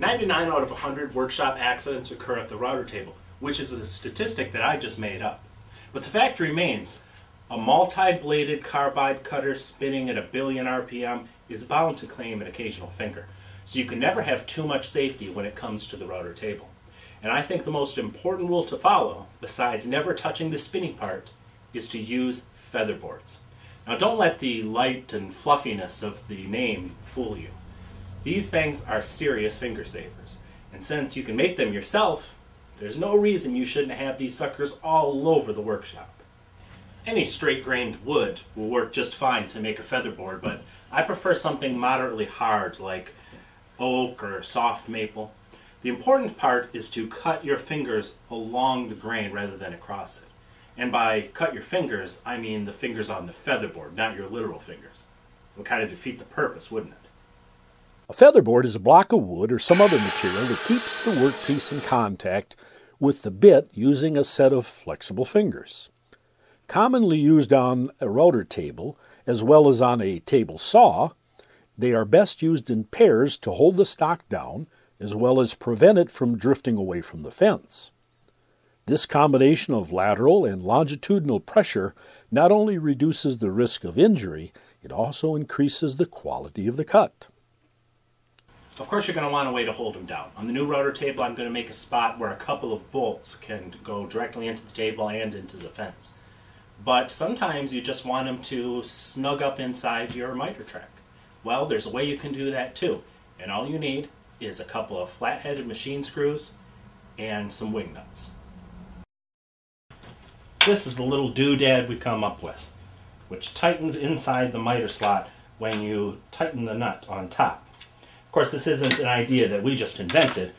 99 out of 100 workshop accidents occur at the router table, which is a statistic that I just made up. But the fact remains, a multi-bladed carbide cutter spinning at 1 billion RPM is bound to claim an occasional finger. So you can never have too much safety when it comes to the router table. And I think the most important rule to follow, besides never touching the spinning part, is to use featherboards. Now don't let the light and fluffiness of the name fool you. These things are serious finger savers. And since you can make them yourself, there's no reason you shouldn't have these suckers all over the workshop. Any straight-grained wood will work just fine to make a featherboard, but I prefer something moderately hard like oak or soft maple. The important part is to cut your fingers along the grain rather than across it. And by cut your fingers, I mean the fingers on the featherboard, not your literal fingers. It would kind of defeat the purpose, wouldn't it? A featherboard is a block of wood or some other material that keeps the workpiece in contact with the bit using a set of flexible fingers. Commonly used on a router table, as well as on a table saw, they are best used in pairs to hold the stock down, as well as prevent it from drifting away from the fence. This combination of lateral and longitudinal pressure not only reduces the risk of injury, it also increases the quality of the cut. Of course you're going to want a way to hold them down. On the new router table I'm going to make a spot where a couple of bolts can go directly into the table and into the fence. But sometimes you just want them to snug up inside your miter track. Well, there's a way you can do that too. And all you need is a couple of flat-headed machine screws and some wing nuts. This is the little doodad we come up with, which tightens inside the miter slot when you tighten the nut on top. Of course, this isn't an idea that we just invented.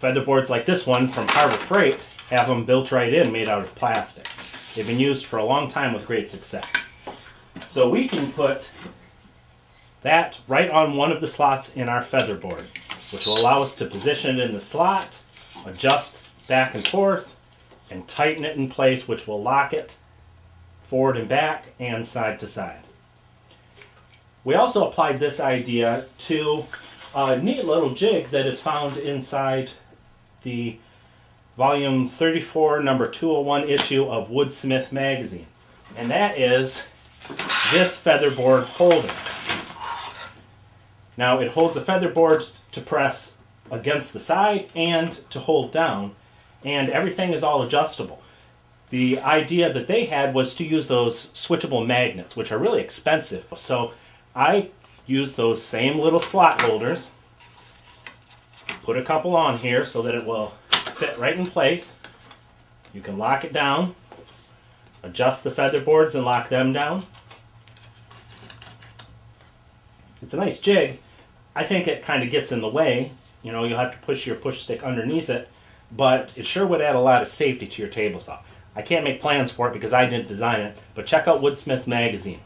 Featherboards like this one from Harbor Freight have them built right in, made out of plastic. They've been used for a long time with great success. So we can put that right on one of the slots in our featherboard, which will allow us to position it in the slot, adjust back and forth, and tighten it in place, which will lock it forward and back and side to side. We also applied this idea to a neat little jig that is found inside the volume 34, number 201 issue of Woodsmith magazine. And that is this featherboard holder. Now it holds a featherboard to press against the side and to hold down, and everything is all adjustable. The idea that they had was to use those switchable magnets, which are really expensive. So I used those same little slot holders, put a couple on here so that it will fit right in place. You can lock it down, adjust the featherboards and lock them down. It's a nice jig. I think it kind of gets in the way. You know, you'll have to push your push stick underneath it, but it sure would add a lot of safety to your table saw. I can't make plans for it because I didn't design it, but check out Woodsmith magazine.